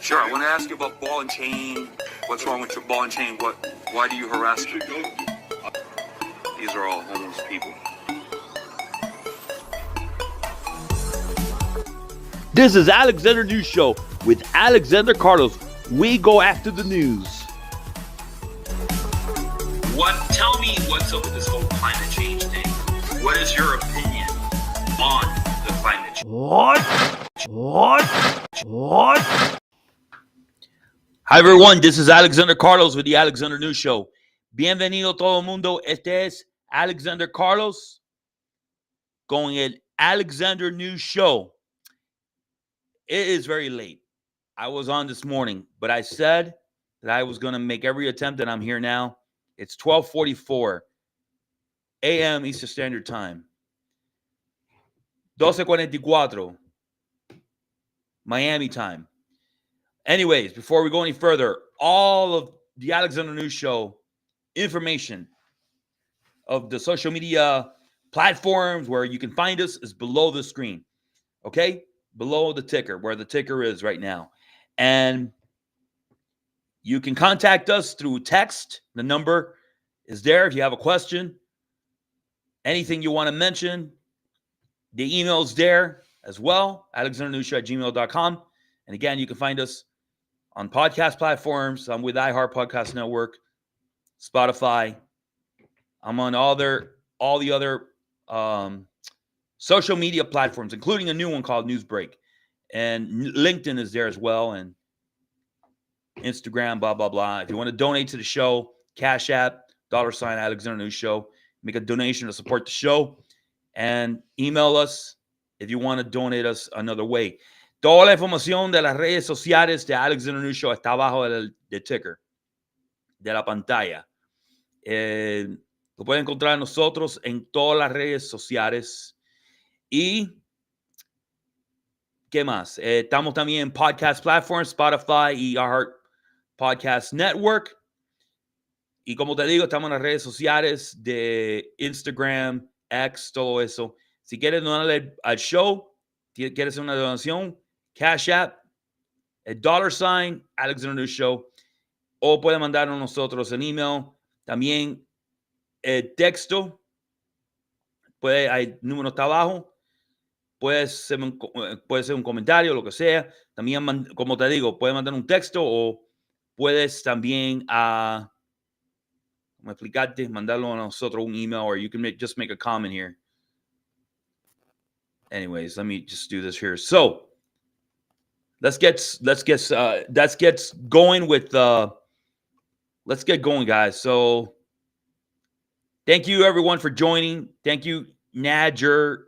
Sure, I want to ask you about ball and chain. What's wrong with your ball and chain? Why do you harass people? These are all homeless people. This is Alexander News Show with Alexander Carlos. We go after the news. Tell me what's up with this whole climate change thing. What is your opinion on the climate change? What? Hi everyone, this is Alexander Carlos with the Alexander News Show. Bienvenido todo el mundo. Este es Alexander Carlos con el Alexander News Show. It is very late. I was on this morning, but I said that I was going to make every attempt, and I'm here now. It's 12:44 a.m. Eastern Standard Time. 12:44 Miami time. Anyways, before we go any further, all of the Alexander News Show information of the social media platforms where you can find us is below the screen. Okay? Below the ticker, where the ticker is right now. And you can contact us through text. The number is there if you have a question. Anything you want to mention, the email is there as well, alexandernewshow@gmail.com. And again, you can find us on podcast platforms. I'm with iHeart Podcast Network, Spotify. I'm on all the other social media platforms, including a new one called Newsbreak. And LinkedIn is there as well, and Instagram, blah, blah, blah. If you want to donate to the show, Cash App, $ Alexander News Show. Make a donation to support the show. And email us if you want to donate us another way. Toda la información de las redes sociales de Alexander News Show está abajo del ticker, de la pantalla. Lo pueden encontrar nosotros en todas las redes sociales. Y, ¿qué más? Estamos también en podcast platforms, Spotify y iHeart Podcast Network. Y como te digo, estamos en las redes sociales de Instagram, X, todo eso. Si quieres donarle al show, quieres hacer una donación, Cash App, el $ Alexander News Show, o puede mandarnos nosotros un email. También el texto, el número está abajo. Puede ser un comentario, lo que sea. También, como te digo, puedes mandar un texto o puedes también, como explicarte, mandarlo a nosotros un email, or you can just make a comment here. Anyways, let me just do this here. So let's get going with let's get going, guys. So thank you everyone for joining. Thank you, Nadger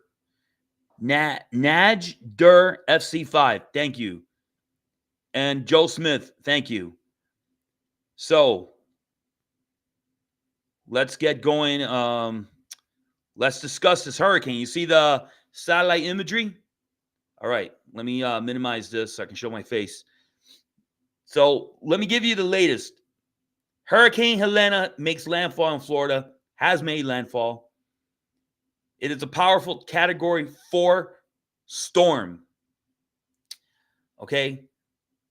FC5. Thank you. And Joe Smith, thank you. So let's get going. Let's discuss this hurricane. You see the satellite imagery? All right, let me minimize this so I can show my face. So let me give you the latest. Hurricane Helene makes landfall in Florida, has made landfall. It is a powerful Category 4 storm. Okay,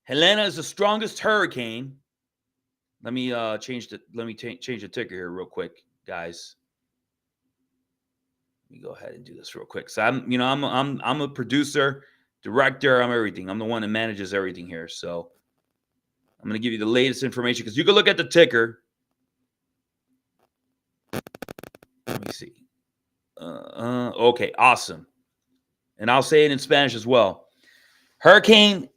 Helene is the strongest hurricane. Let me change the ticker here real quick, guys. Let me go ahead and do this real quick. So I'm a producer, director, I'm everything. I'm the one that manages everything here. So I'm going to give you the latest information because you can look at the ticker. Let me see. Okay, awesome. And I'll say it in Spanish as well. Hurricane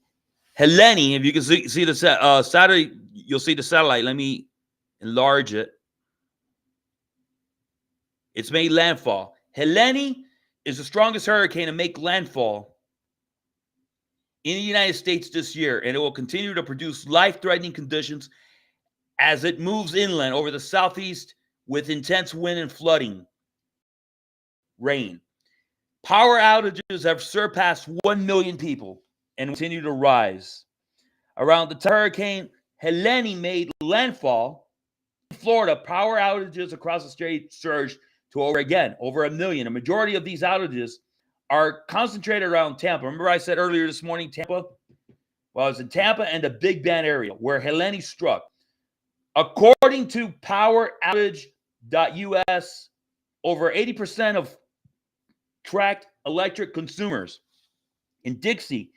Helene, if you can see the satellite, you'll see the satellite. Let me enlarge it. It's made landfall. Helene is the strongest hurricane to make landfall in the United States this year, and it will continue to produce life-threatening conditions as it moves inland over the southeast with intense wind and flooding, rain. Power outages have surpassed 1 million people and continue to rise. Around the time Hurricane Helene made landfall in Florida, power outages across the state surged to over 1 million. A majority of these outages are concentrated around Tampa. Remember I said earlier this morning, Tampa? Well, it's in Tampa and the Big Bend area where Helene struck. According to poweroutage.us, over 80% of tracked electric consumers in Dixie,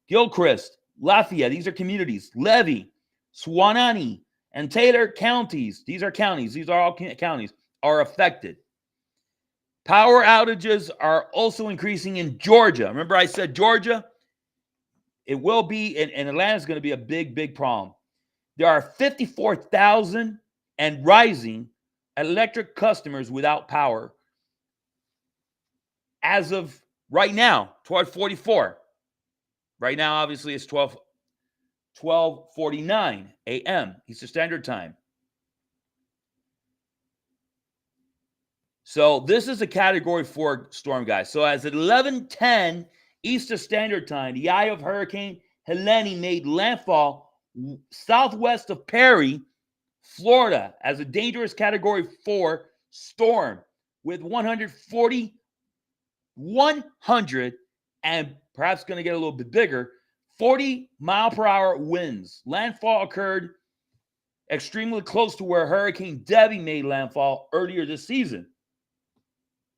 Gilchrist, Lafayette, these are communities, Levy, Swanani, and Taylor counties, these are all counties, are affected. Power outages are also increasing in Georgia. Remember I said Georgia? It will be, and Atlanta is going to be a big, big problem. There are 54,000 and rising electric customers without power as of right now, 12:44. Right now, obviously, it's 12:49 a.m. Eastern Standard Time. So this is a Category 4 storm, guys. So as at 11:10 Eastern Standard Time, the eye of Hurricane Helene made landfall southwest of Perry, Florida, as a dangerous Category 4 storm with 100 and perhaps going to get a little bit bigger, 40-mile-per-hour winds. Landfall occurred extremely close to where Hurricane Debby made landfall earlier this season.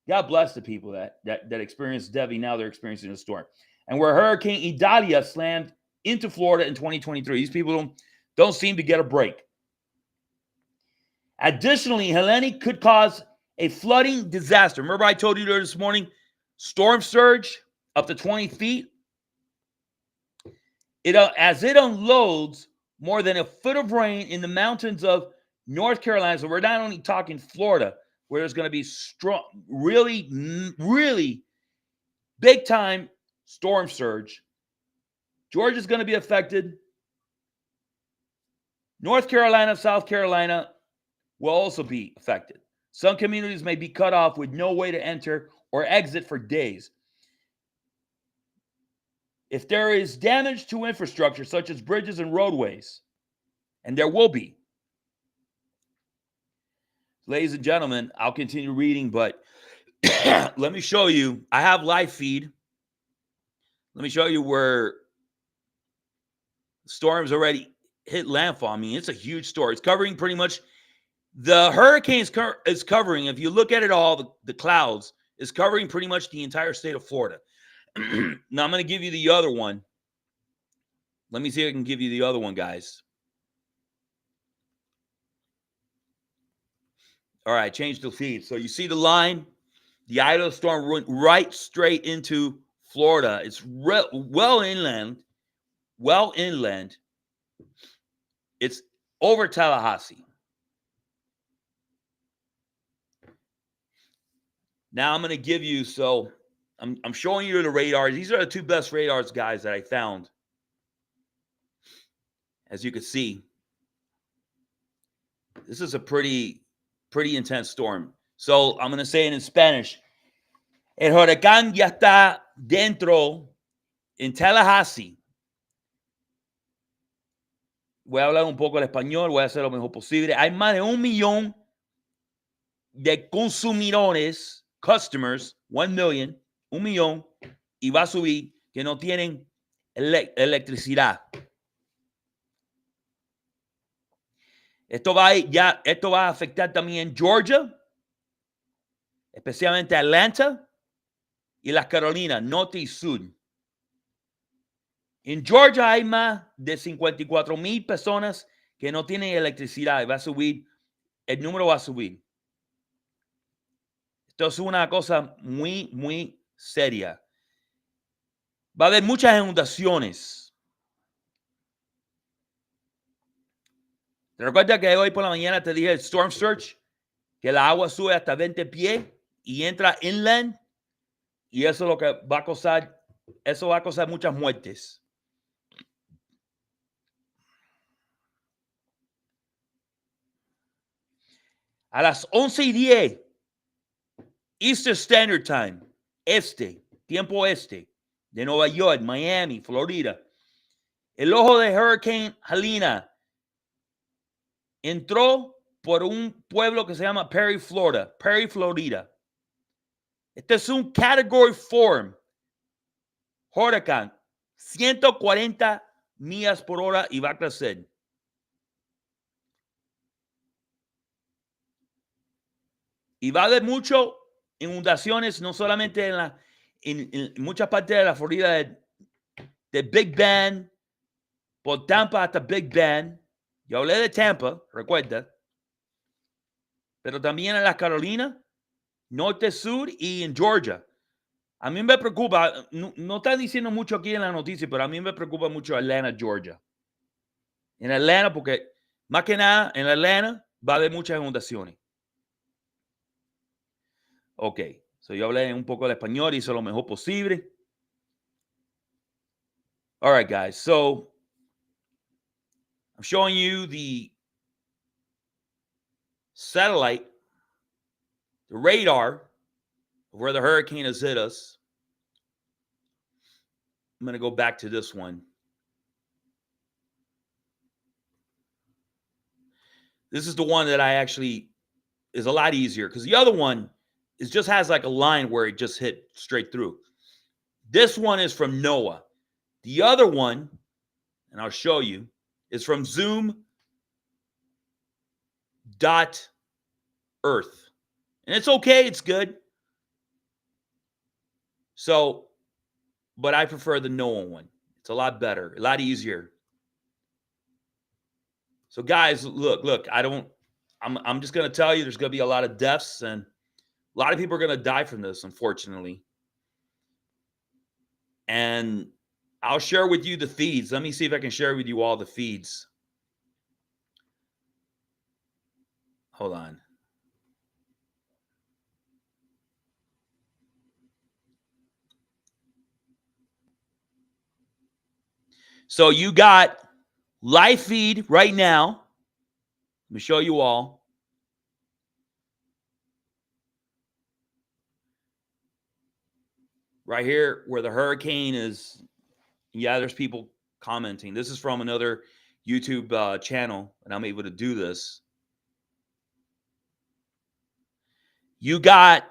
God bless the people that experienced Debby. Now they're experiencing a storm. And where Hurricane Idalia slammed into Florida in 2023. These people don't seem to get a break. Additionally, Helene could cause a flooding disaster. Remember I told you there this morning, storm surge up to 20 feet. As it unloads more than a foot of rain in the mountains of North Carolina. So we're not only talking Florida, where there's going to be strong, really, really big time storm surge. Georgia's going to be affected. North Carolina, South Carolina will also be affected. Some communities may be cut off with no way to enter or exit for days. If there is damage to infrastructure, such as bridges and roadways, and there will be, ladies and gentlemen, I'll continue reading, but let me show you. I have live feed. Let me show you where storms already hit landfall. I mean, it's a huge story. It's covering pretty much the hurricane is covering, if you look at it all, the clouds is covering pretty much the entire state of Florida. Now, I'm going to give you the other one. Let me see if I can give you the other one, guys. All right, change the feed. So you see the line? The eye of the storm went right straight into Florida. It's well inland. It's over Tallahassee. Now I'm going to give you, so I'm showing you the radars. These are the two best radars, guys, that I found. As you can see, this is a pretty intense storm. So I'm going to say it in Spanish. El huracán ya está dentro en Tallahassee. Voy a hablar un poco el español, voy a hacer lo mejor posible. Hay más de 1 millón de consumidores, customers, 1 million, 1 millón, y va a subir, que no tienen electricidad. Esto va a afectar también Georgia, especialmente Atlanta y las Carolinas, norte y sur. En Georgia hay más de 54,000 personas que no tienen electricidad y va a subir, el número va a subir. Esto es una cosa muy, muy seria. Va a haber muchas inundaciones. ¿Te recuerdas que hoy por la mañana te dije el storm surge? Que el agua sube hasta 20 pies y entra inland. Y eso es lo que va a causar, eso va a causar muchas muertes. A las 11:10 Eastern Standard Time, tiempo este, de Nueva York, Miami, Florida. El ojo de Hurricane Helene entró por un pueblo que se llama Perry, Florida. Este es un Category 4 Hurricane, 140 millas por hora y va a crecer. Y va a haber muchas inundaciones, no solamente en muchas partes de la Florida, de Big Bend, por Tampa hasta Big Bend. Yo hablé de Tampa, recuerda. Pero también en las Carolinas, norte, sur y en Georgia. A mí me preocupa, no está diciendo mucho aquí en la noticia, pero a mí me preocupa mucho Atlanta, Georgia. En Atlanta, porque más que nada, en Atlanta va a haber muchas inundaciones. Ok, so yo hablé un poco de español y hice lo mejor posible. All right, guys, so I'm showing you the satellite, the radar of where the hurricane has hit us. I'm going to go back to this one. This is the one that I actually is a lot easier because the other one is just has like a line where it just hit straight through. This one is from NOAA. The other one, and I'll show you, is from zoom.earth. And it's okay, it's good. So, but I prefer the NOAA one. It's a lot better, a lot easier. So guys, look, I'm just going to tell you there's going to be a lot of deaths and a lot of people are going to die from this, unfortunately. And I'll share with you the feeds. Let me see if I can share with you all the feeds. Hold on. So you got live feed right now. Let me show you all. Right here where the hurricane is. Yeah, there's people commenting. This is from another YouTube channel, and I'm able to do this. You got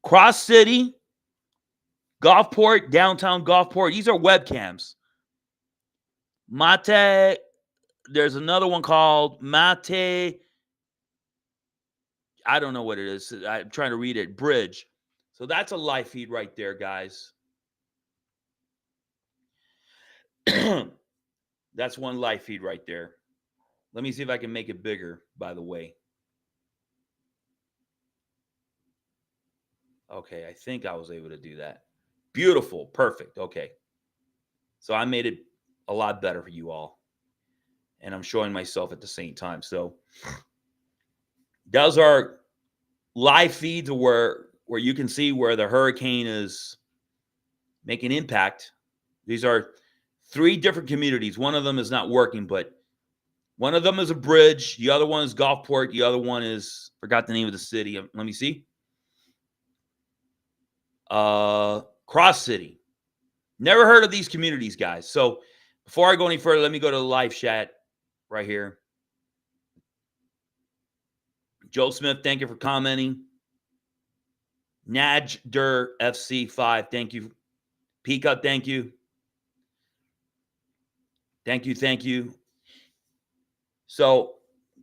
Cross City, Gulfport, downtown Gulfport. These are webcams. Mate, there's another one called Mate. I don't know what it is. I'm trying to read it. Bridge. So that's a live feed right there, guys. That's one live feed right there. Let me see if I can make it bigger, by the way. Okay, I think I was able to do that. Beautiful. Perfect. Okay. So I made it a lot better for you all. And I'm showing myself at the same time. So those are live feeds where you can see where the hurricane is making impact. These are 3 different communities. One of them is not working, but one of them is a bridge. The other one is Gulfport. The other one is, forgot the name of the city. Let me see. Cross City. Never heard of these communities, guys. So before I go any further, let me go to the live chat right here. Joe Smith, thank you for commenting. Najder FC5, thank you. Pika, thank you. Thank you. So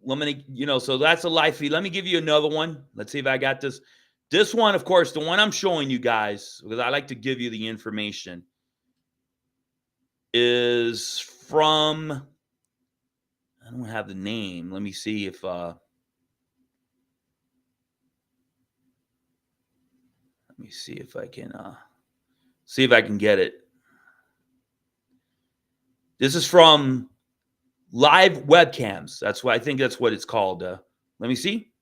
let me, so that's a live feed. Let me give you another one. Let's see if I got this. This one, of course, the one I'm showing you guys, because I like to give you the information, is from, I don't have the name. Let me see if, let me see if I can get it. This is from Live Webcams. I think that's what it's called. Let me see.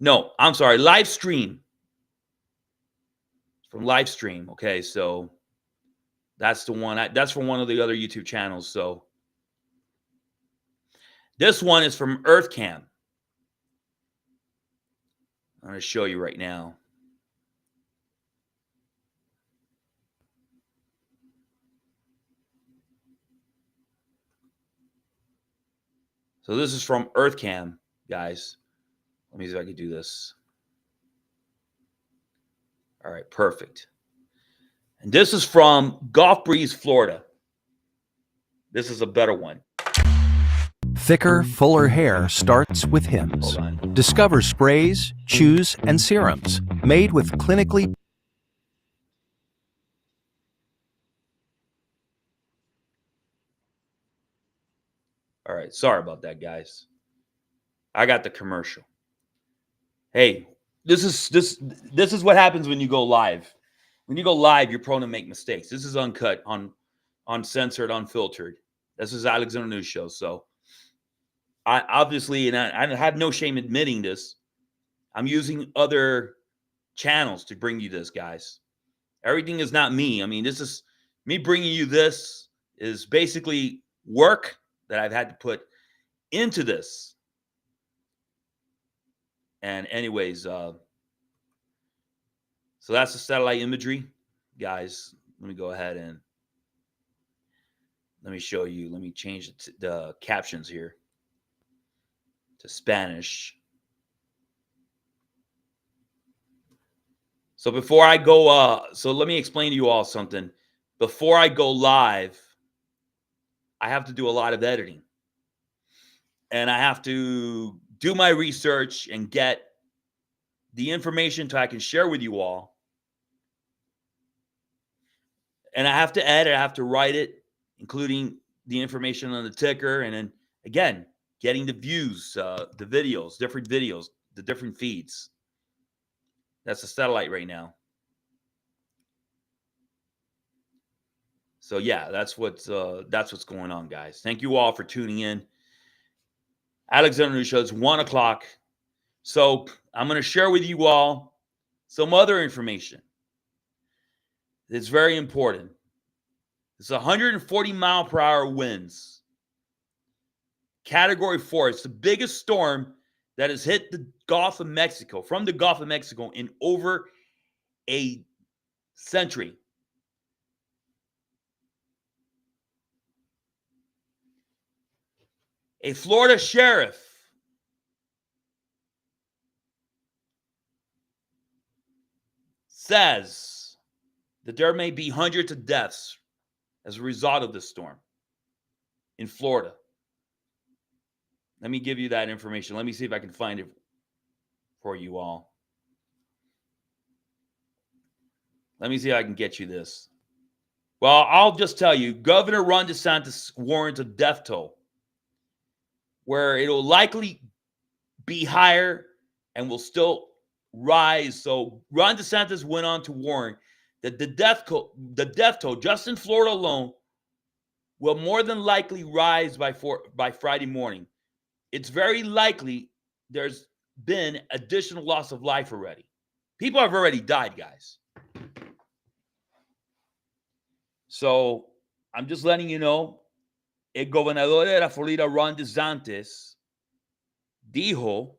No, I'm sorry. Live Stream. It's from Live Stream. Okay, so that's the one. That's from one of the other YouTube channels. So this one is from EarthCam. I'm going to show you right now. So this is from EarthCam, guys. Let me see if I can do this. All right, perfect. And this is from Gulf Breeze, Florida. This is a better one. Thicker, fuller hair starts with Hims. Hold on. Discover sprays, chews, and serums made with clinically. All right. Sorry about that, guys. I got the commercial. Hey, this is what happens when you go live. When you go live, you're prone to make mistakes. This is uncut, uncensored, unfiltered. This is Alexander News Show. So I obviously, and I have no shame admitting this, I'm using other channels to bring you this, guys. Everything is not me. I mean, this is me bringing you this is basically work that I've had to put into this. And anyways, so that's the satellite imagery, guys. Let me go ahead and let me show you. Let me change the captions here to Spanish. So before I go, so let me explain to you all something. Before I go live, I have to do a lot of editing. And I have to do my research and get the information so I can share with you all. And I have to edit, I have to write it, including the information on the ticker. And then, again, getting the views, the videos, the different feeds. That's the satellite right now. So yeah, that's what's going on, guys. Thank you all for tuning in. Alexander News Show, it's 1 o'clock. So I'm going to share with you all some other information. It's very important. It's 140 mile per hour winds. Category 4. It's the biggest storm that has hit the Gulf of Mexico, from the Gulf of Mexico, in over a century. A Florida sheriff says that there may be hundreds of deaths as a result of this storm in Florida. Let me give you that information. Let me see if I can find it for you all. Let me see if I can get you this. Well, I'll just tell you, Governor Ron DeSantis warns a death toll where it'll likely be higher and will still rise. So Ron DeSantis went on to warn that the death toll just in Florida alone will more than likely rise by Friday morning. It's very likely there's been additional loss of life already. People have already died, guys. So I'm just letting you know, el gobernador de la Florida, Ron DeSantis, dijo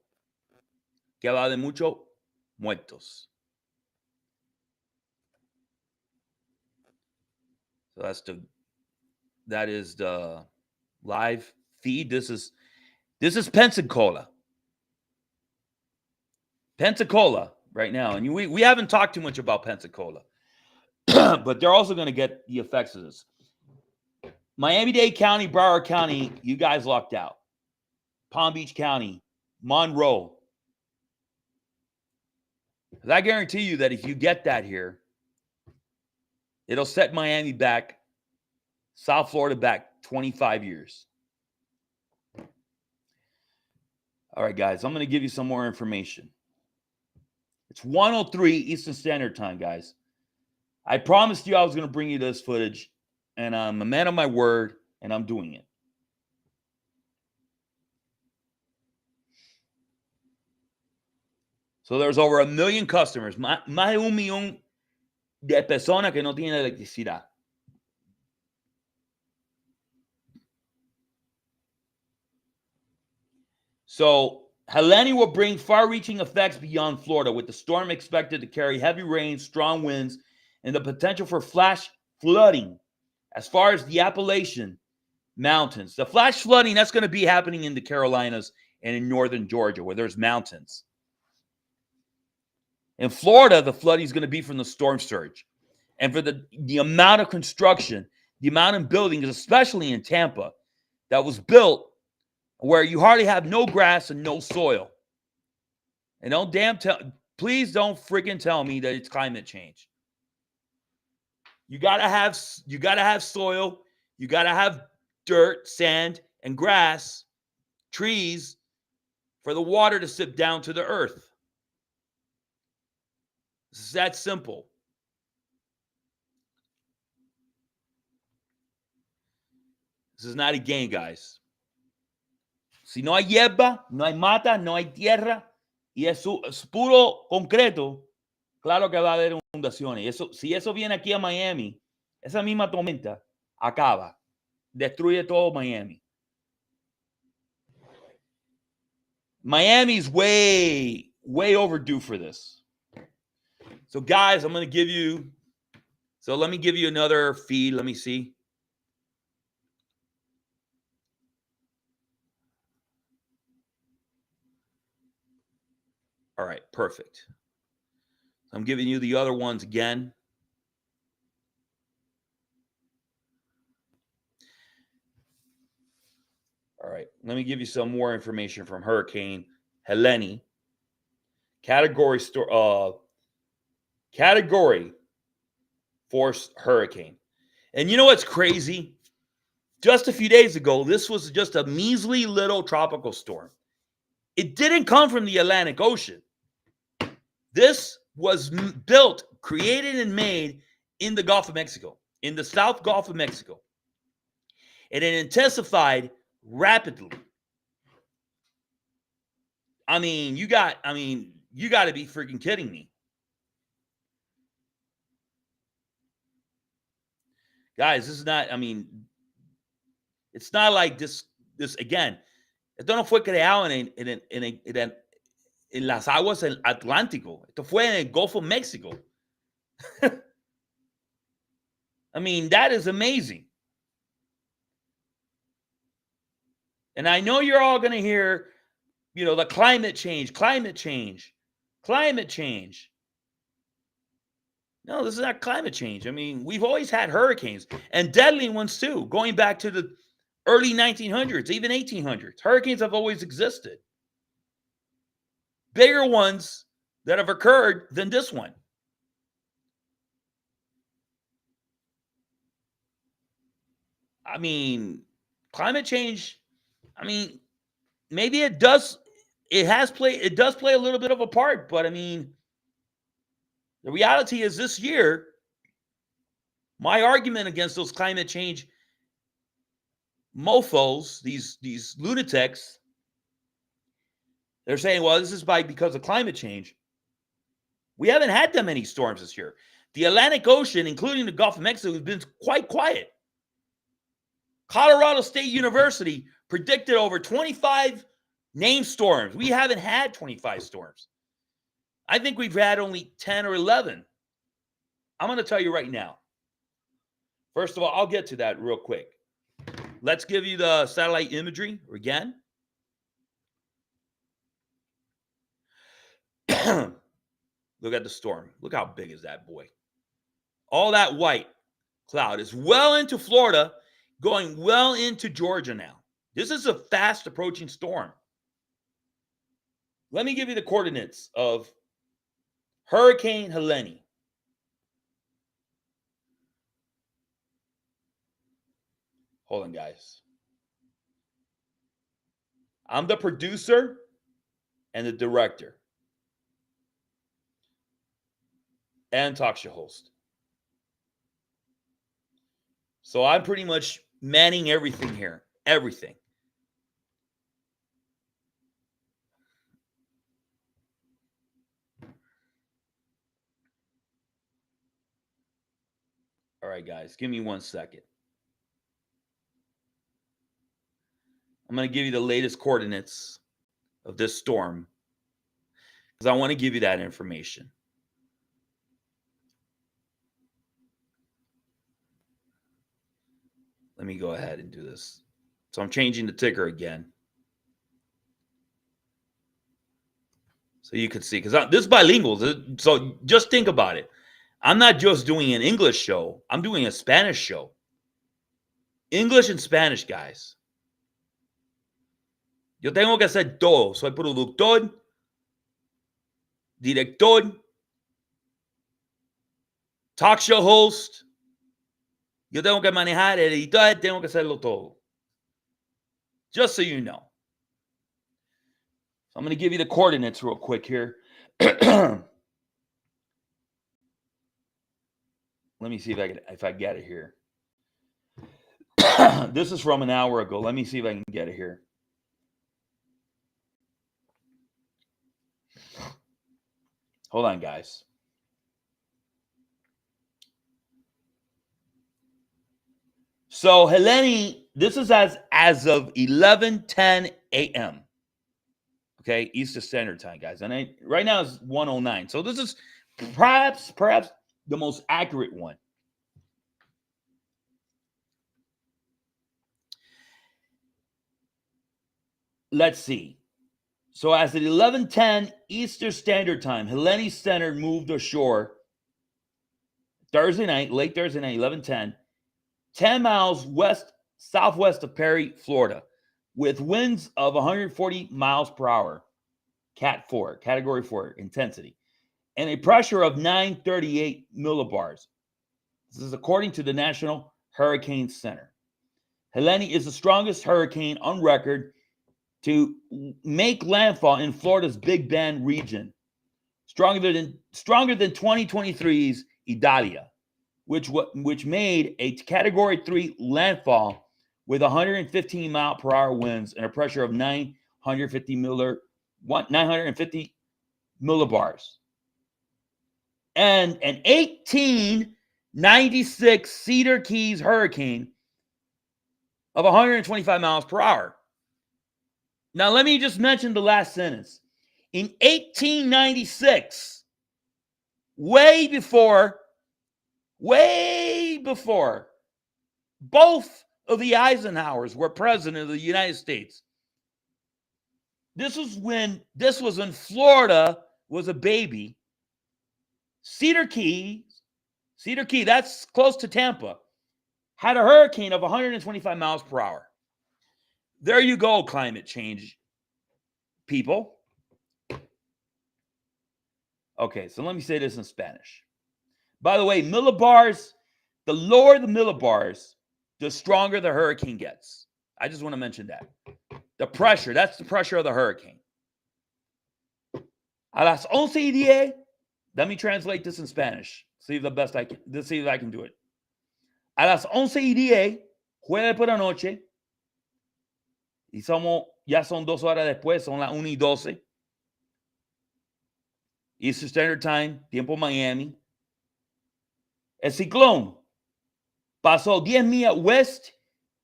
que va a haber muchos muertos. So that is the live feed. This is Pensacola. Pensacola right now. And we haven't talked too much about Pensacola. But they're also going to get the effects of this. Miami-Dade County, Broward County, you guys locked out. Palm Beach County, Monroe. I guarantee you that if you get that here, it'll set Miami back, South Florida back 25 years. All right, guys, I'm going to give you some more information. It's 1:03 Eastern Standard Time, guys. I promised you I was going to bring you this footage, and I'm a man of my word, and I'm doing it. So there's over 1 million customers, más de 1 millón de personas que no tienen electricidad. So Helene will bring far-reaching effects beyond Florida, with the storm expected to carry heavy rain, strong winds, and the potential for flash flooding as far as the Appalachian Mountains. The flash flooding, that's going to be happening in the Carolinas and in northern Georgia, where there's mountains. In Florida, the flooding is going to be from the storm surge. And for the amount of construction, the amount of buildings, especially in Tampa, that was built where you hardly have no grass and no soil. And please don't freaking tell me that it's climate change. You gotta have soil, you gotta have dirt, sand, and grass, trees, for the water to sip down to the earth. It's that simple. This is not a game, guys. Si no hay hierba, no hay mata, no hay tierra, y es puro concreto, claro que va a haber inundaciones. Si eso viene aquí a Miami, esa misma tormenta acaba, destruye todo Miami. Miami's way overdue for this. So, guys, let me give you another feed. Let me see. All right, perfect. I'm giving you the other ones again. All right, let me give you some more information from Hurricane Helene. Category force hurricane. And you know what's crazy? Just a few days ago, this was just a measly little tropical storm. It didn't come from the Atlantic Ocean. This was built, created, and made in the Gulf of Mexico, in the South Gulf of Mexico. And it intensified rapidly. You got to be freaking kidding me. Guys, this is not, it's not like this again. Esto no fue creado en las aguas del Atlántico. Esto fue en el Gulf of Mexico. That is amazing. And I know you're all going to hear, the climate change. No, this is not climate change. We've always had hurricanes and deadly ones too, going back to the early 1900s, even 1800s. Hurricanes have always existed. Bigger ones that have occurred than this one. Climate change, maybe it does play a little bit of a part, but the reality is this year, my argument against those climate change mofos, these lunatics, they're saying, well, this is because of climate change. We haven't had that many storms this year. The Atlantic Ocean, including the Gulf of Mexico, has been quite quiet. Colorado State University predicted over 25 named storms. We haven't had 25 storms. I think we've had only 10 or 11. I'm going to tell you right now. First of all, I'll get to that real quick. Let's give you the satellite imagery again. Look at the storm. Look how big is that boy. All that white cloud is well into Florida, going well into Georgia now. This is a fast approaching storm. Let me give you the coordinates of Hurricane Helene. Hold on, guys. I'm the producer and the director and talk show host. So I'm pretty much manning everything here. Everything. All right, guys, give me 1 second. I'm going to give you the latest coordinates of this storm because I want to give you that information. Let me go ahead and do this. So I'm changing the ticker again. So you can see, because this is bilingual. So just think about it. I'm not just doing an English show. I'm doing a Spanish show. English and Spanish, guys. Yo tengo que hacer todo. Soy productor, director, talk show host. Yo tengo que manejar, editar, tengo que hacerlo todo. Just so you know. So I'm going to give you the coordinates real quick here. Let me see if I get it here. This is from an hour ago. Let me see if I can get it here. Hold on, guys. So Helene, this is as of 11:10 a.m. Okay, Eastern Standard Time, guys. And right now it's 1:09. So this is perhaps the most accurate one. Let's see. So as at 11:10 Eastern Standard Time, Helene Center moved ashore Thursday night, late Thursday night, 11:10, 10 miles southwest of Perry, Florida, with winds of 140 miles per hour, Cat 4, Category 4 intensity, and a pressure of 938 millibars. This is according to the National Hurricane Center. Helene is the strongest hurricane on record to make landfall in Florida's Big Bend region, stronger than 2023's Idalia, which made a Category 3 landfall with 115 mile per hour winds and a pressure of 950 millibars. And an 1896 Cedar Keys hurricane of 125 miles per hour. Now, let me just mention the last sentence. In 1896, way before both of the Eisenhowers were president of the United States, this was when Florida was a baby. Cedar Key, that's close to Tampa, had a hurricane of 125 miles per hour. There you go, climate change people. Okay, so let me say this in Spanish. By the way, millibars, the lower the millibars, the stronger the hurricane gets. I just want to mention that. The pressure, that's the pressure of the hurricane. A las 11:10, let me translate this in Spanish. See if I can do it. A las 11:10, jueves por la noche, y ya son 2 horas después, son las 1:12. Eastern Standard Time, tiempo Miami. El ciclón pasó 10 millas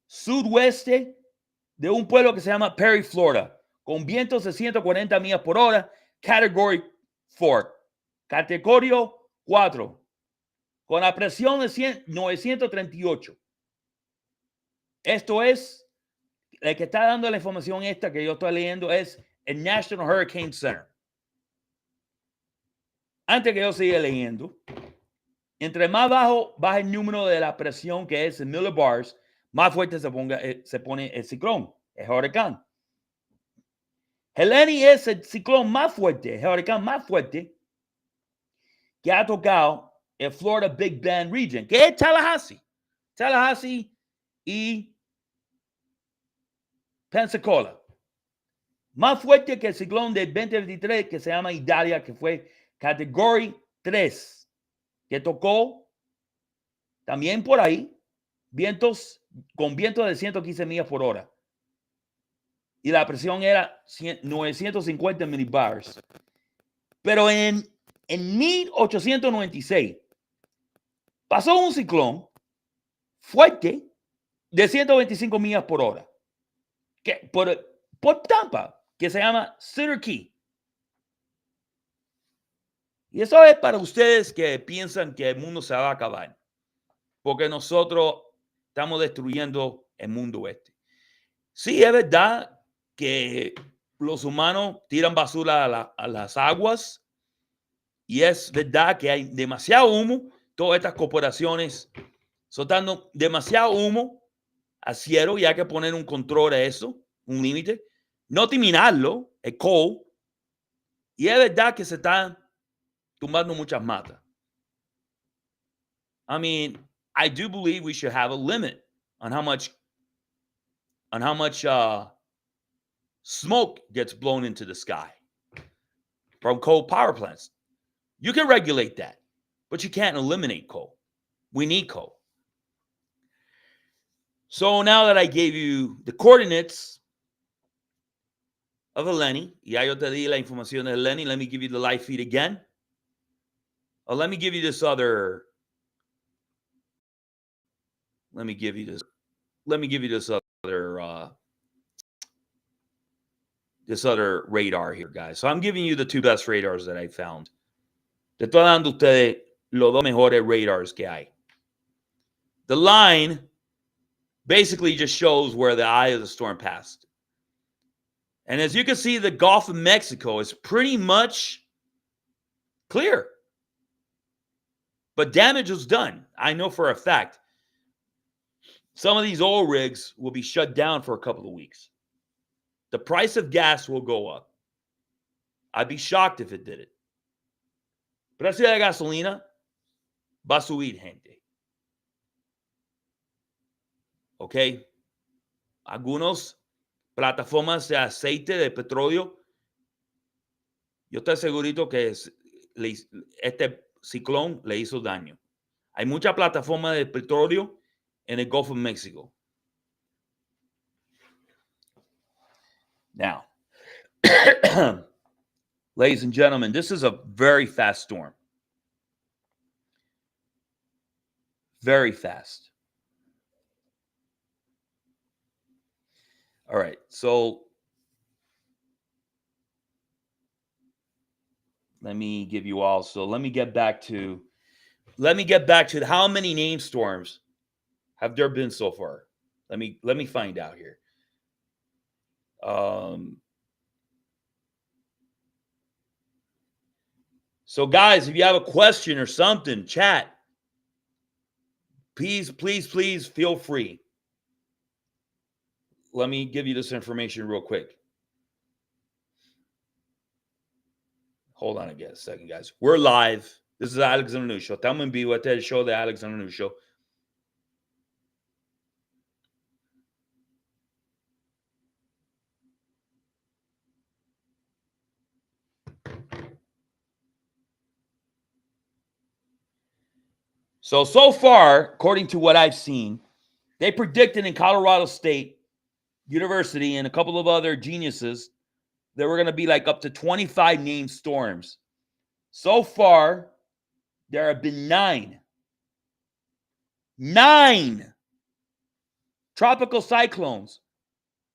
sudoeste de un pueblo que se llama Perry, Florida, con vientos de 140 millas por hora, Category 4, Categoría 4, con la presión de 938. Esto es, el que está dando la información esta que yo estoy leyendo es el National Hurricane Center. Antes que yo siga leyendo, entre más baja el número de la presión, que es en millibars, más fuerte se pone el ciclón, el huracán. Helene es el ciclón más fuerte, el huracán más fuerte que ha tocado el Florida Big Bend region, que es Tallahassee y Pensacola. Más fuerte que el ciclón del 2023 que se llama Idalia, que fue Category 3, que tocó también por ahí con vientos de 115 millas por hora. Y la presión era 950 millibars. Pero en 1896 pasó un ciclón fuerte de 125 millas por hora por Tampa, que se llama Cedar Key. Y eso es para ustedes que piensan que el mundo se va a acabar, porque nosotros estamos destruyendo el mundo este. Sí, es verdad que los humanos tiran basura a las aguas, y es verdad que hay demasiado humo. Todas estas corporaciones soltando demasiado humo a cero y hay que poner un control a eso, un límite. No terminarlo, el coal. Y es verdad que se están tumbando muchas matas. I mean, I do believe we should have a limit on how much smoke gets blown into the sky from coal power plants. You can regulate that, but you can't eliminate coal. We need coal. So now that I gave you the coordinates of Helene, ya yo te di la información de Helene, let me give you the live feed again. Oh, let me give you this other. Let me give you this other radar here, guys. So I'm giving you the two best radars that I found. Te estoy dando a ustedes los dos mejores radars que hay. The line basically just shows where the eye of the storm passed. And as you can see, the Gulf of Mexico is pretty much clear. But damage was done. I know for a fact. Some of these oil rigs will be shut down for a couple of weeks. The price of gas will go up. I'd be shocked if it did it. Precio de gasolina va a subir, gente. ¿Ok? Algunos plataformas de aceite de petróleo, yo estoy segurito que este ciclón le hizo daño. Hay mucha plataforma de petróleo en el Gulf of Mexico. Now, ladies and gentlemen, this is a very fast storm. Very fast. All right, so let me give you all. So let me get back to how many named storms have there been so far. Let me find out here. So guys, if you have a question or something, chat. Please feel free. Let me give you this information real quick. Hold on a second, guys. We're live. This is Alex on the News Show. Estamos en vivo. Este es el show de Alex on the News Show. So far, according to what I've seen, they predicted in Colorado State University and a couple of other geniuses there were going to be like up to 25 named storms. So far, there have been 9 tropical cyclones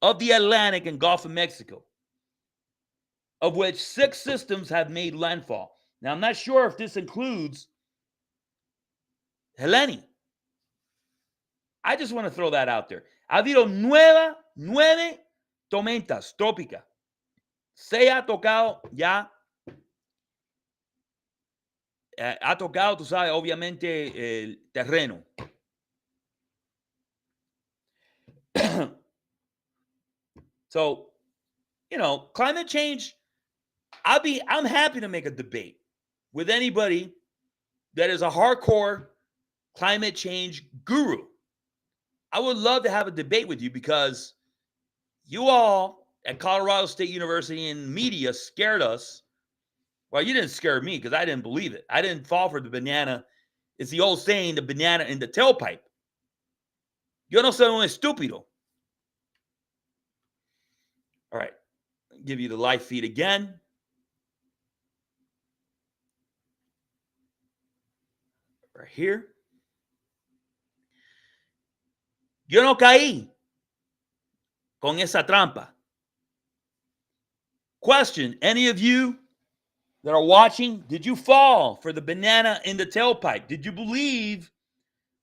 of the Atlantic and Gulf of Mexico, of which 6 systems have made landfall. Now, I'm not sure if this includes Helene. I just want to throw that out there. Ha habido 9 tormentas trópicas. 6 ha tocado ya. Ha tocado, tú sabes, obviamente el terreno. So, climate change, I'm happy to make a debate with anybody that is a hardcore climate change guru. I would love to have a debate with you because you all at Colorado State University and media scared us. Well, you didn't scare me because I didn't believe it. I didn't fall for the banana. It's the old saying, the banana in the tailpipe. Yo no soy un estúpido. All right. I'll give you the live feed again. Right here. Yo no caí con esa trampa. Question, any of you that are watching, did you fall for the banana in the tailpipe? Did you believe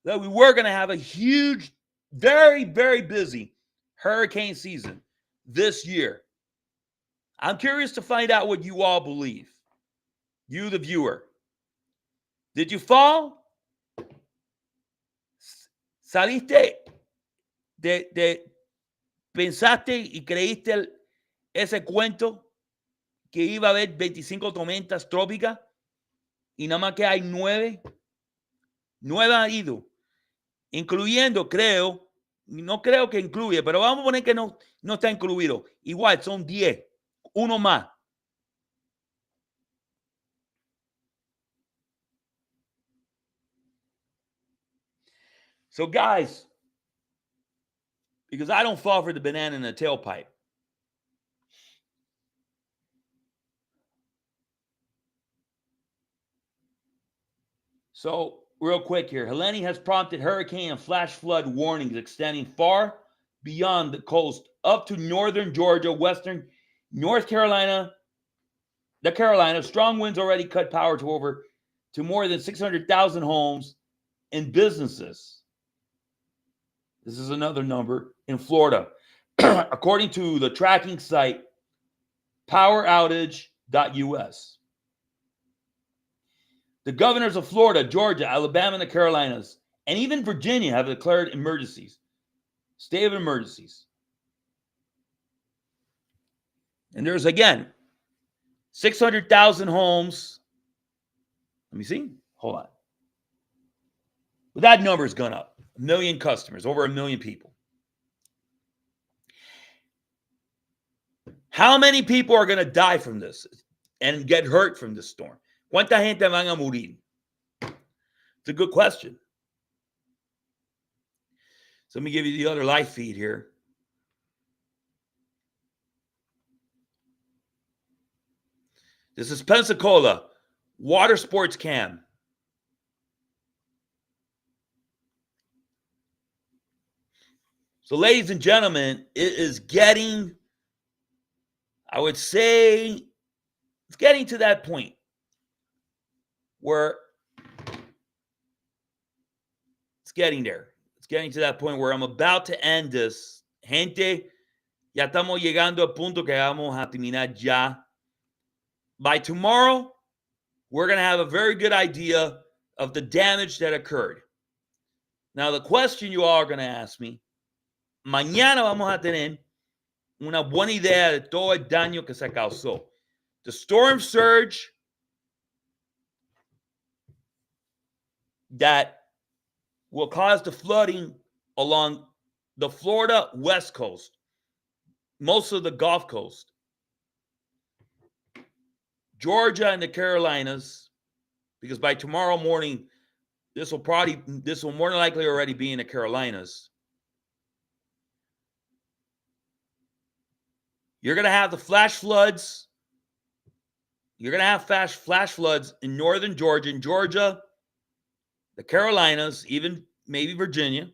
that we were going to have a huge, very, very busy hurricane season this year? I'm curious to find out what you all believe. You, the viewer. Did you fall? Saliste pensaste y creíste ese cuento que iba a haber 25 tormentas trópicas y nada más que hay 9. 9 han ido, incluyendo, no creo que incluye, pero vamos a poner que no está incluido. Igual son 10, uno más. So guys, because I don't fall for the banana in the tailpipe. So real quick here, Helene has prompted hurricane and flash flood warnings extending far beyond the coast up to northern Georgia, western North Carolina, the Carolinas. Strong winds already cut power to more than 600,000 homes and businesses. This is another number in Florida. According to the tracking site, poweroutage.us. The governors of Florida, Georgia, Alabama, and the Carolinas, and even Virginia have declared emergencies, state of emergencies. And there's, again, 600,000 homes. Let me see. Hold on. But that number's gone up. 1 million customers, over 1 million people. How many people are going to die from this and get hurt from this storm? ¿Cuánta gente van a morir? It's a good question. So let me give you the other live feed here. This is Pensacola, water sports cam. So ladies and gentlemen, it is getting, I would say, it's getting to that point where it's getting there. It's getting to that point where I'm about to end this. Gente, ya estamos llegando al punto que vamos a terminar ya. By tomorrow, we're going to have a very good idea of the damage that occurred. Now, the question you all are going to ask me, mañana vamos a tener una buena idea de todo el daño que se causó. The storm surge that will cause the flooding along the Florida West Coast, most of the Gulf Coast, Georgia and the Carolinas, because by tomorrow morning, this will more than likely already be in the Carolinas. You're going to have the flash floods. You're going to have flash floods in northern Georgia, the Carolinas, even maybe Virginia,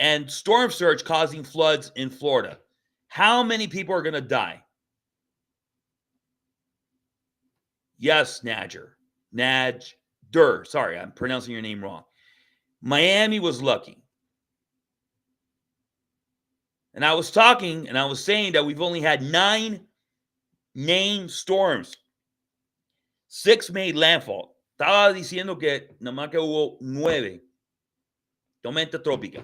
and storm surge causing floods in Florida. How many people are going to die? Yes, Nadger. Sorry, I'm pronouncing your name wrong. Miami was lucky. And I was talking and I was saying that we've only had 9 named storms. 6 made landfall. Estaba diciendo que nada más que hubo 9 tormenta trópica.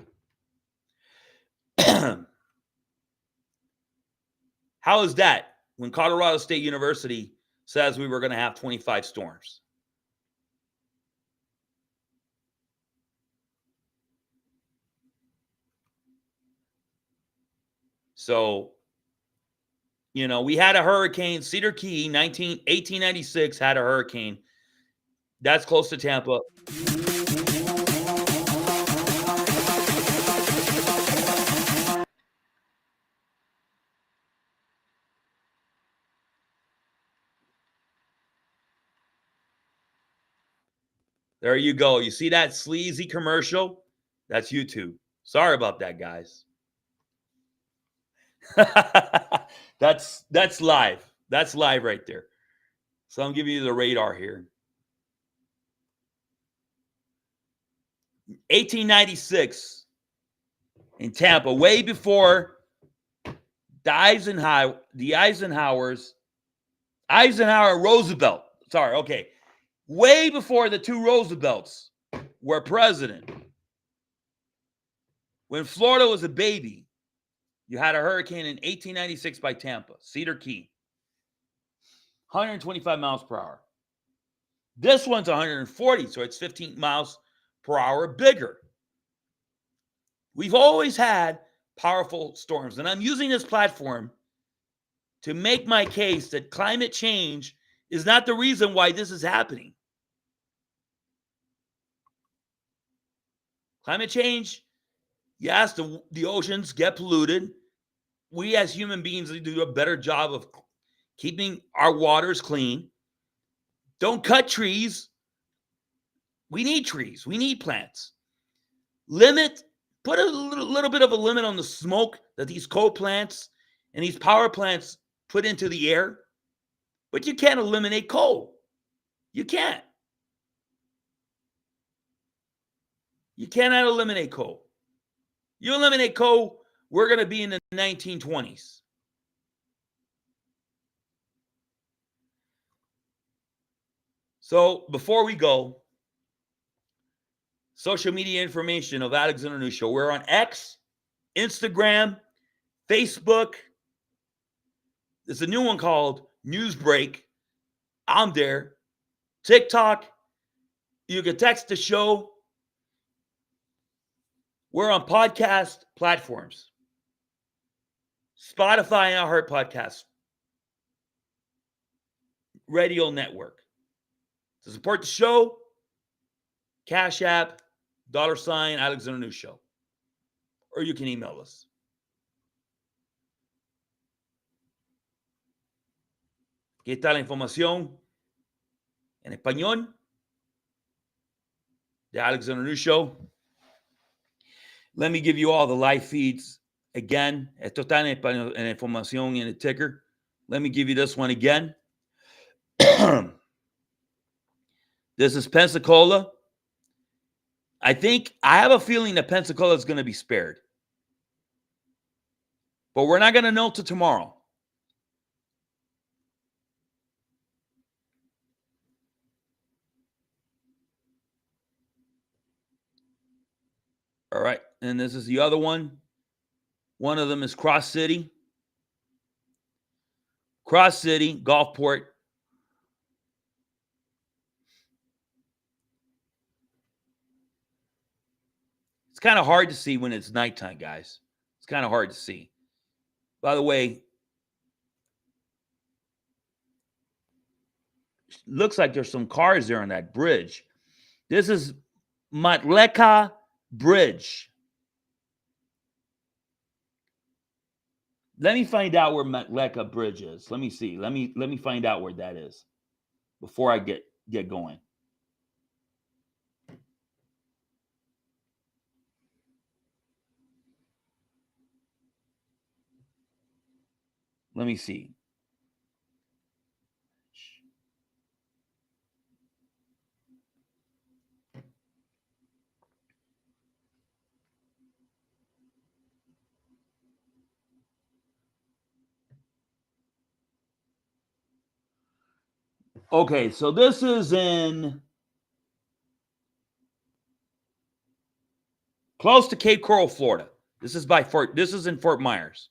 How is that when Colorado State University says we were going to have 25 storms? So, you know, we had a hurricane. Cedar Key, 1896 had a hurricane. That's close to Tampa. There you go. You see that sleazy commercial? That's YouTube. Sorry about that, guys. That's live. That's live right there. So I'm giving you the radar here. 1896 in Tampa, way before Eisenhower Roosevelt. Sorry, okay. Way before the 2 Roosevelts were president. When Florida was a baby, you had a hurricane in 1896 by Tampa, Cedar Key, 125 miles per hour. This one's 140, so it's 15 miles per hour bigger. We've always had powerful storms, and I'm using this platform to make my case that climate change is not the reason why this is happening. Climate change, yes, the oceans get polluted. We as human beings need to do a better job of keeping our waters clean. Don't cut trees. We need trees. We need plants. Put a little bit of a limit on the smoke that these coal plants and these power plants put into the air. But you can't eliminate coal. You can't. You cannot eliminate coal. You eliminate coal, we're going to be in the 1920s. So before we go, social media information of Alex and News Show. We're on X, Instagram, Facebook. There's a new one called Newsbreak. I'm there. TikTok. You can text the show. We're on podcast platforms. Spotify and iHeart Podcast. Radio Network. To support the show, Cash App, $ Alexander News Show. Or you can email us. Aquí está la información en español de Alexander News Show. Let me give you all the live feeds again. Esto está en español, en información en el ticker. Let me give you this one again. This is Pensacola. I have a feeling that Pensacola is going to be spared. But we're not going to know till tomorrow. All right. And this is the other one. One of them is Cross City. Cross City, Gulfport. It's kind of hard to see when it's nighttime, guys. It's kind of hard to see. By the way, looks like there's some cars there on that bridge. This is Matleka Bridge. Let me find out where Matleka Bridge is. Let me see. Let me find out where that is before I get going. Let me see. Okay, so this is close to Cape Coral, Florida. This is in Fort Myers,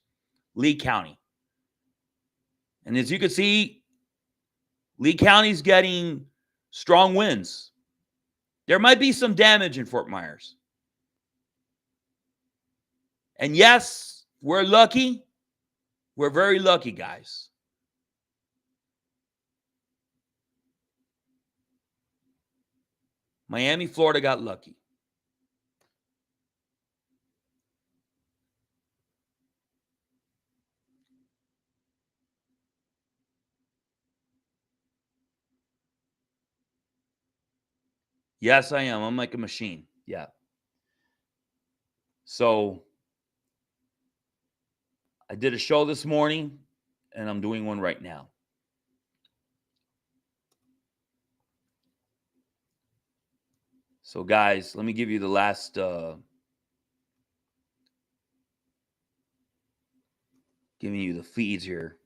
Lee County. And as you can see, Lee County's getting strong winds. There might be some damage in Fort Myers. And yes, we're lucky. We're very lucky, guys. Miami, Florida got lucky. Yes, I am. I'm like a machine. Yeah. So I did a show this morning, and I'm doing one right now. So, guys, let me give you the last giving you the feeds here.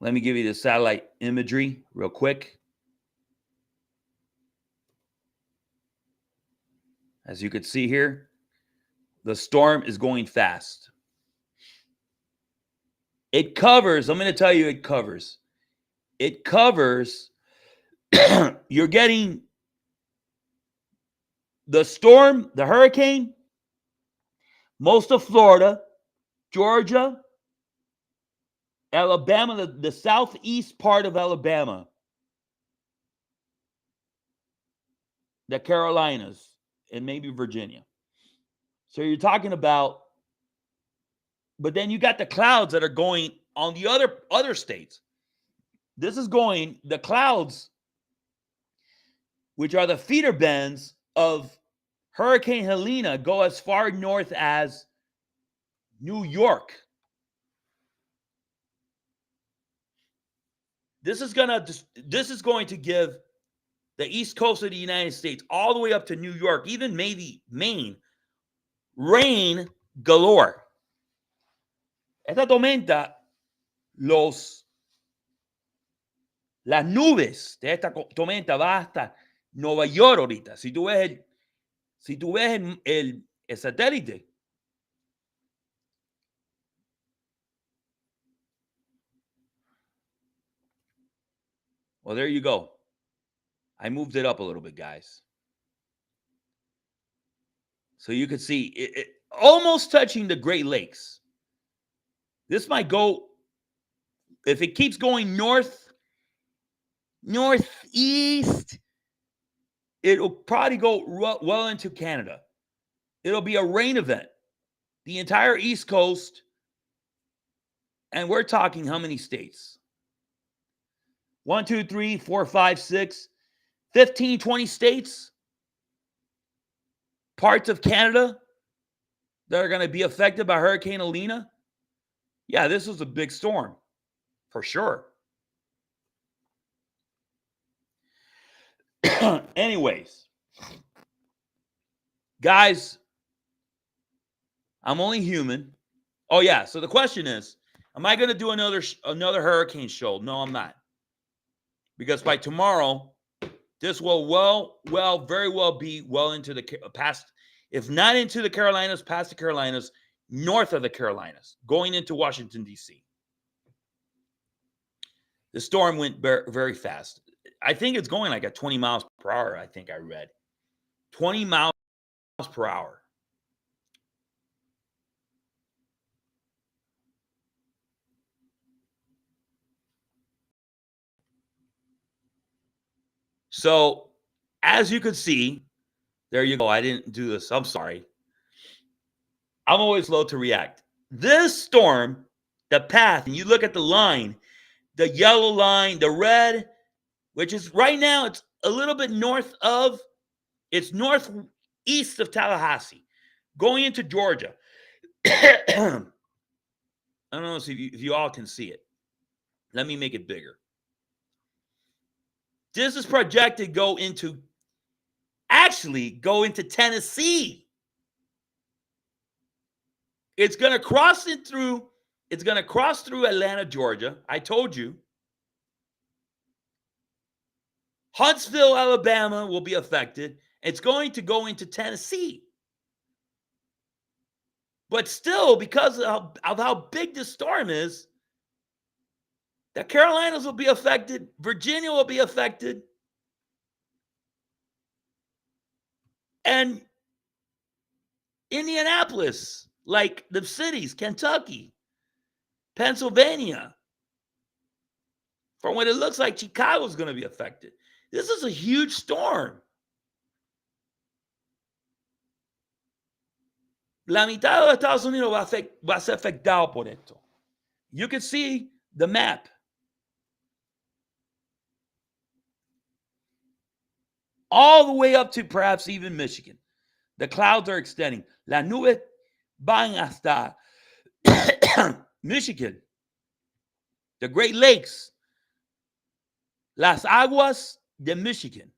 Let me give you the satellite imagery real quick. As you can see here, The storm is going fast. It covers, I'm going to tell you, it covers, you're getting the storm, the hurricane, most of Florida, Georgia, Alabama, the southeast part of Alabama, the Carolinas, and maybe Virginia. So you're talking about, but then you got the clouds that are going on the other states. This is going, the clouds, which are the feeder bands of Hurricane Helene, go as far north as New York. This is going to give the east coast of the United States all the way up to New York, even maybe Maine, rain galore. Esta tormenta, las nubes de esta tormenta va hasta Nueva York ahorita. Si tú ves el satélite. Well, there you go. I moved it up a little bit, guys. So you can see it almost touching the Great Lakes. This might go, if it keeps going northeast, it'll probably go well into Canada. It'll be a rain event. The entire East Coast. And we're talking how many states? 1, 2, 3, 4, 5, 6, 15, 20 states. Parts of Canada that are going to be affected by Hurricane Helene. Yeah, this was a big storm, for sure. Anyways, guys, I'm only human. Oh, yeah, so the question is, am I going to do another hurricane show? No, I'm not. Because by tomorrow, this will very well be well into the past, if not into the Carolinas, past the Carolinas, north of the Carolinas, going into Washington, D.C. The storm went very fast. I think it's going like at 20 miles per hour, I think I read. 20 miles per hour. So, as you can see, there you go. I didn't do this. I'm sorry. I'm always slow to react. This storm, the path, and you look at the line, the yellow line, the red, which is right now, it's a little bit it's northeast of Tallahassee, going into Georgia. I don't know if you all can see it. Let me make it bigger. This is projected to go into Tennessee. It's going to cross through Atlanta, Georgia. I told you. Huntsville, Alabama will be affected. It's going to go into Tennessee. But still, because of how big this storm is, the Carolinas will be affected. Virginia will be affected. And Indianapolis, like the cities, Kentucky, Pennsylvania, from what it looks like, Chicago is going to be affected. This is a huge storm. La mitad de los Estados Unidos va a ser afectado por esto. You can see the map. All the way up to perhaps even Michigan. The clouds are extending. Las nubes van hasta Michigan. The Great Lakes. Las aguas de Michigan.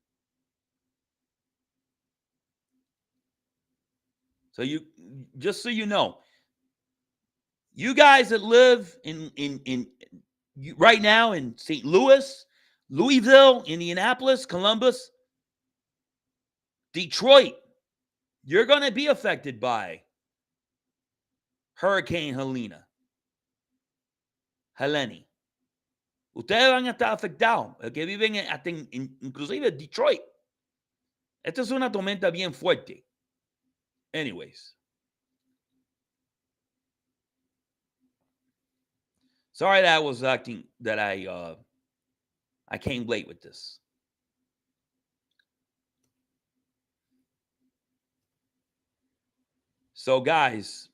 So just so you know, you guys that live in right now in St. Louis, Louisville, Indianapolis, Columbus, Detroit, you're going to be affected by Hurricane Helene. Ustedes van a estar afectados, el que viven inclusive Detroit. Esta es una tormenta bien fuerte. Anyways. Sorry that I was acting, that I came late with this. So, guys,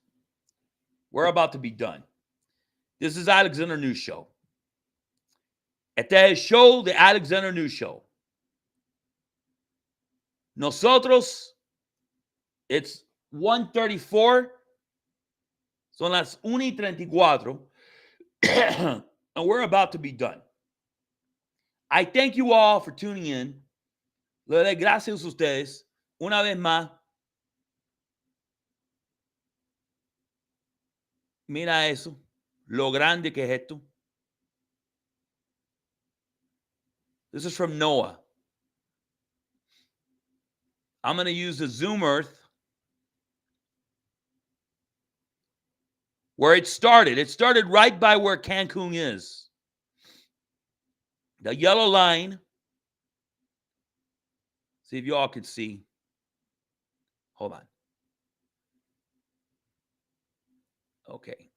we're about to be done. This is Alexander News Show. Este es el show de Alexander News Show. Nosotros, it's 1:34. Son las 1:34. And we're about to be done. I thank you all for tuning in. Le doy gracias a ustedes una vez más. Mira eso, lo grande que es esto. This is from NOAA. I'm going to use the Zoom Earth where it started. It started right by where Cancun is. The yellow line. See if you all can see. Hold on. Okay.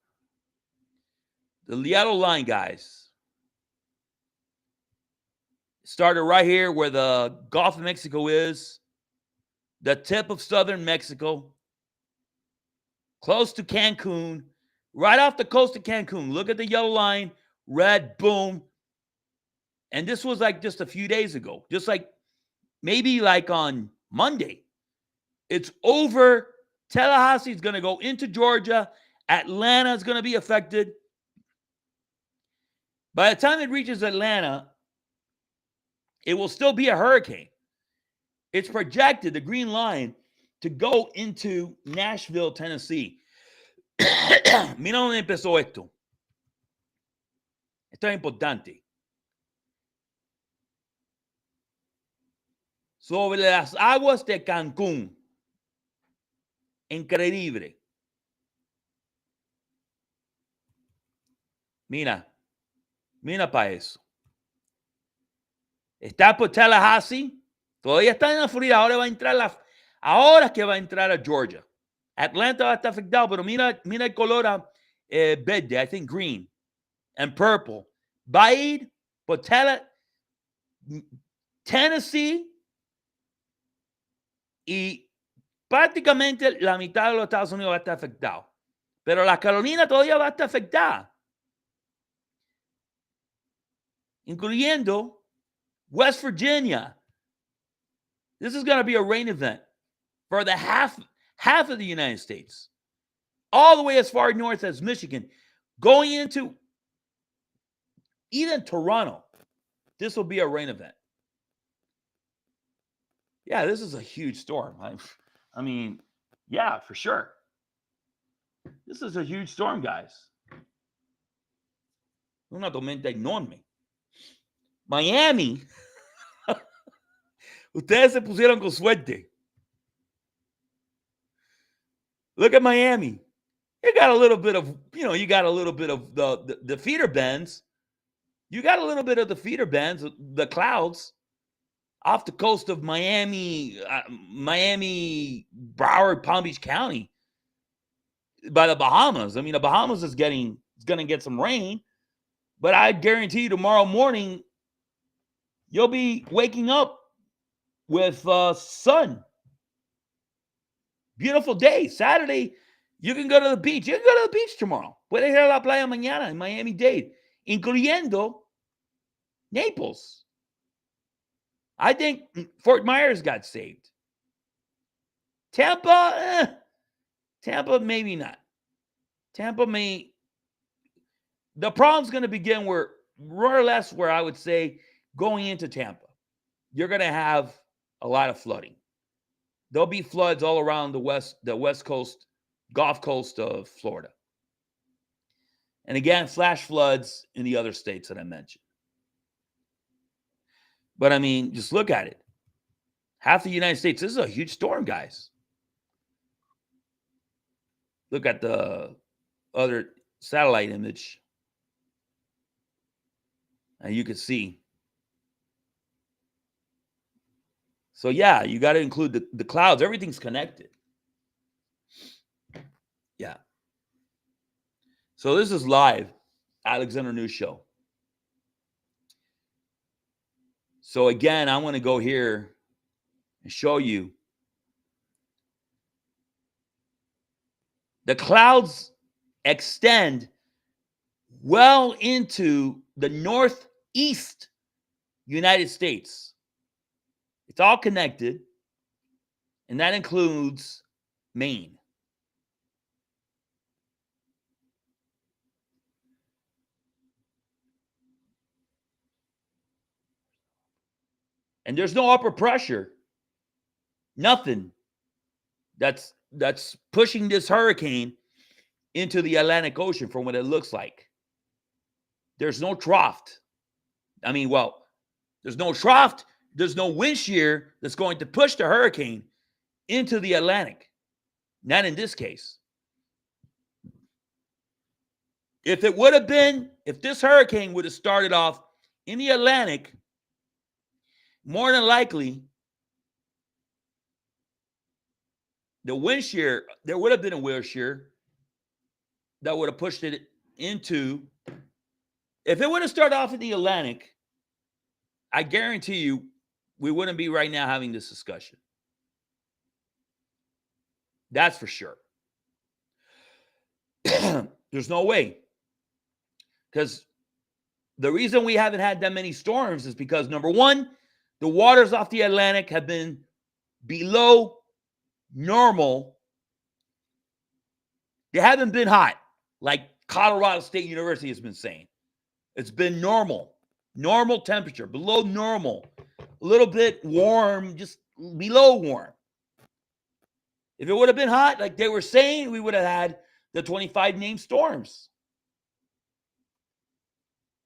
The yellow line, guys, started right here where the Gulf of Mexico is, the tip of southern Mexico, close to Cancun, right off the coast of Cancun. Look at the yellow line, red, boom. And this was like just a few days ago, just like maybe like on Monday. It's over. Tallahassee is going to go into Georgia. Atlanta is going to be affected. By the time it reaches Atlanta, it will still be a hurricane. It's projected, the green line, to go into Nashville, Tennessee. Mira dónde empezó esto. Esto es importante. Sobre las aguas de Cancún. Increíble. Mira para eso. Está por Tallahassee. Todavía está en la Florida. Ahora es que va a entrar a Georgia. Atlanta va a estar afectado, pero mira el color verde, I think green and purple. Va a ir por Tennessee y prácticamente la mitad de los Estados Unidos va a estar afectado. Pero la Carolina todavía va a estar afectada. Incluyendo West Virginia. This is going to be a rain event for the half of the United States. All the way as far north as Michigan. Going into even Toronto. This will be a rain event. Yeah, this is a huge storm. I mean, yeah, for sure. This is a huge storm, guys. Una tormenta enorme. Miami. Ustedes se pusieron con suerte. Look at Miami. You got a little bit of, you got a little bit of the feeder bends. You got a little bit of the feeder bends, the clouds, off the coast of Miami, Broward, Palm Beach County, by the Bahamas. I mean, the Bahamas is going to get some rain, but I guarantee you tomorrow morning, you'll be waking up with sun. Beautiful day. Saturday, you can go to the beach. You can go to the beach tomorrow. Puedes ir a la playa mañana en Miami-Dade, incluyendo Naples. I think Fort Myers got saved. Tampa, maybe not. The problem's going to begin where, more or less, where I would say going into Tampa. You're going to have a lot of flooding. There'll be floods all around the west coast, Gulf Coast of Florida. And again, flash floods in the other states that I mentioned. But I mean, just look at it. Half the United States, this is a huge storm, guys. Look at the other satellite image. And you can see. So yeah, you got to include the clouds. Everything's connected. Yeah. So this is live, Alexander News Show. So again, I want to go here and show you the clouds extend well into the northeast United States. It's all connected, and that includes Maine. And there's no upper pressure, nothing that's pushing this hurricane into the Atlantic Ocean from what it looks like. There's no trough. I mean, well, there's no trough. There's no wind shear that's going to push the hurricane into the Atlantic. Not in this case. If this hurricane would have started off in the Atlantic, more than likely, the wind shear, there would have been a wind shear that would have pushed it into. If it would have started off in the Atlantic, I guarantee you we wouldn't be right now having this discussion. That's for sure. There's no way. Because the reason we haven't had that many storms is because, number one, the waters off the Atlantic have been below normal. They haven't been hot, like Colorado State University has been saying. It's been normal temperature, below normal, a little bit warm, just below warm. If it would have been hot, like they were saying, we would have had the 25 named storms.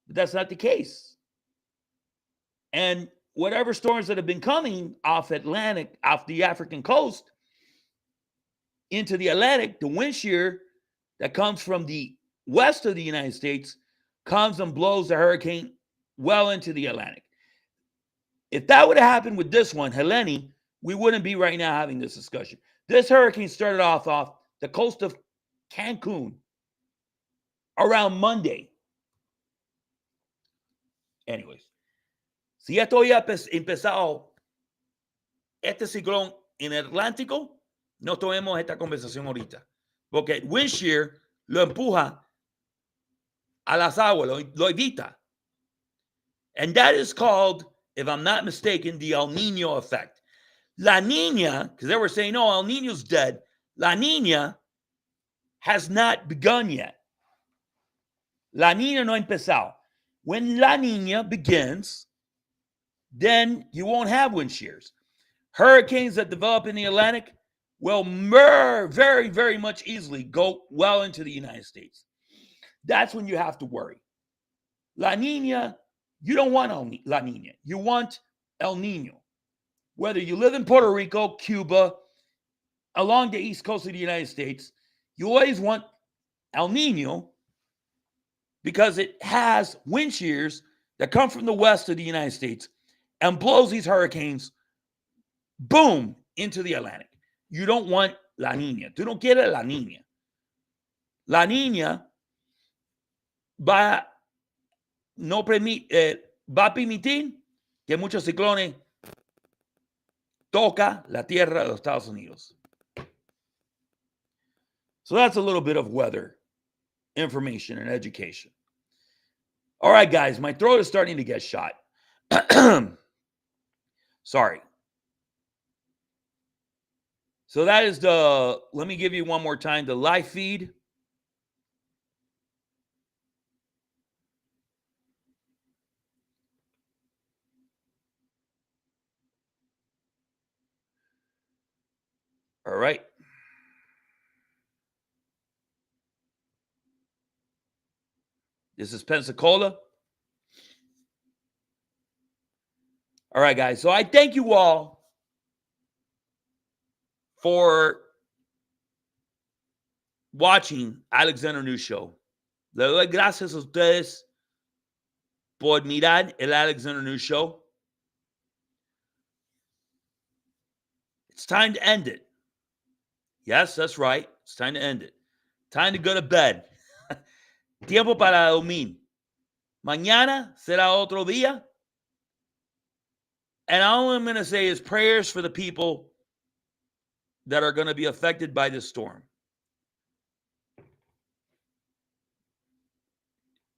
But that's not the case. And whatever storms that have been coming off the African coast into the Atlantic, the wind shear that comes from the west of the United States comes and blows the hurricane well into the Atlantic. If that would have happened with this one, Helene, we wouldn't be right now having this discussion. This hurricane started off the coast of Cancun around Monday. Anyways, si ya había empezado este ciclón en el Atlántico, no tomemos esta conversación ahorita. Porque wind shear lo empuja a las aguas, lo evita. And that is called, if I'm not mistaken, the El Nino effect. La Nina, because they were saying, oh, El Nino's dead. La Nina has not begun yet. La Nina no ha empezado. When La Nina begins, then you won't have wind shears. Hurricanes that develop in the Atlantic will very, very much easily go well into the United States. That's when you have to worry. La Nina, you don't want La Nina. You want El Nino. Whether you live in Puerto Rico, Cuba, along the east coast of the United States, you always want El Nino because it has wind shears that come from the west of the United States and blows these hurricanes, boom, into the Atlantic. You don't want La Nina. Tú no quieres La Nina. La Nina va a permitir que muchos ciclones toca la tierra de los Estados Unidos. So that's a little bit of weather information and education. All right, guys, my throat is starting to get shot. Sorry. So that is let me give you one more time, the live feed. All right. This is Pensacola. All right, guys. So I thank you all for watching Alexander News Show. Le doy gracias a ustedes por mirar el Alexander News Show. It's time to end it. Yes, that's right. It's time to end it. Time to go to bed. Tiempo para dormir. Mañana será otro día. And all I'm going to say is prayers for the people that are going to be affected by this storm.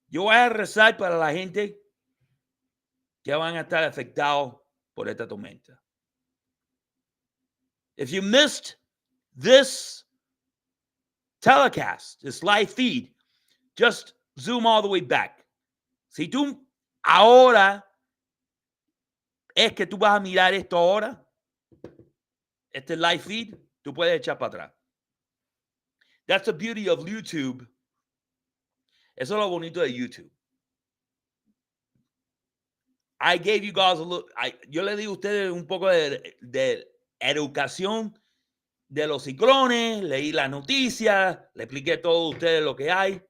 Yo voy a rezar para la gente que van a estar afectados por esta tormenta. If you missed this telecast, this live feed, just zoom all the way back. Si tú ahora es que tú vas a mirar esto ahora, este live feed, tú puedes echar para atrás. That's the beauty of YouTube. Eso es lo bonito de YouTube. I gave you guys a look. Yo le di a ustedes un poco de educación de los ciclones, leí las noticias, le expliqué todo a ustedes lo que hay.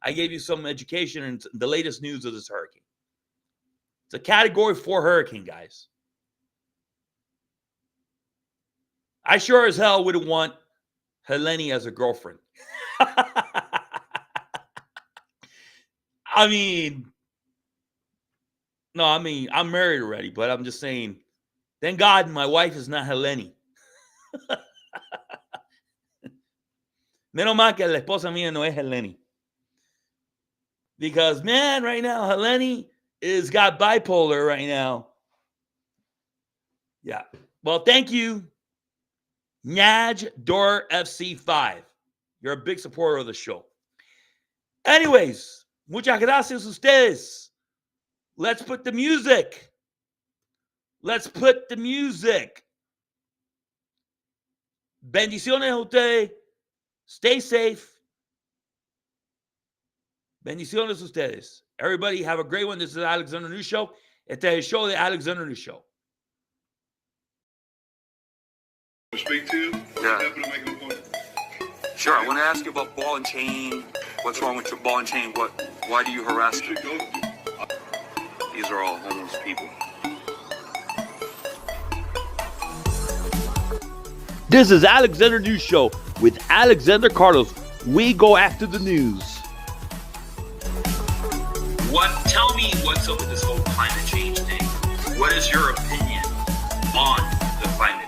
I gave you some education and the latest news of this hurricane. It's a Category 4 hurricane, guys. I sure as hell wouldn't want Helene as a girlfriend. I mean, I'm married already, but I'm just saying, thank God my wife is not Helene. Menos mal que la esposa mía no es Helene. Because, man, right now, Helene is got bipolar right now. Yeah. Well, thank you, Naj Door FC5. You're a big supporter of the show. Anyways, muchas gracias a ustedes. Let's put the music. Let's put the music. Bendiciones a ustedes. Stay safe. Bendiciones a ustedes. Everybody have a great one. This is Alexander News Show. Este es el show de Alexander News Show. Speak to? Yeah. Make a point. Sure, I want to ask you about ball and chain. What's wrong with your ball and chain? Why do you harass people? These are all homeless people. This is Alexander News Show with Alexander Carlos. We go after the news. Tell me what's up with this whole climate change thing. What is your opinion on the climate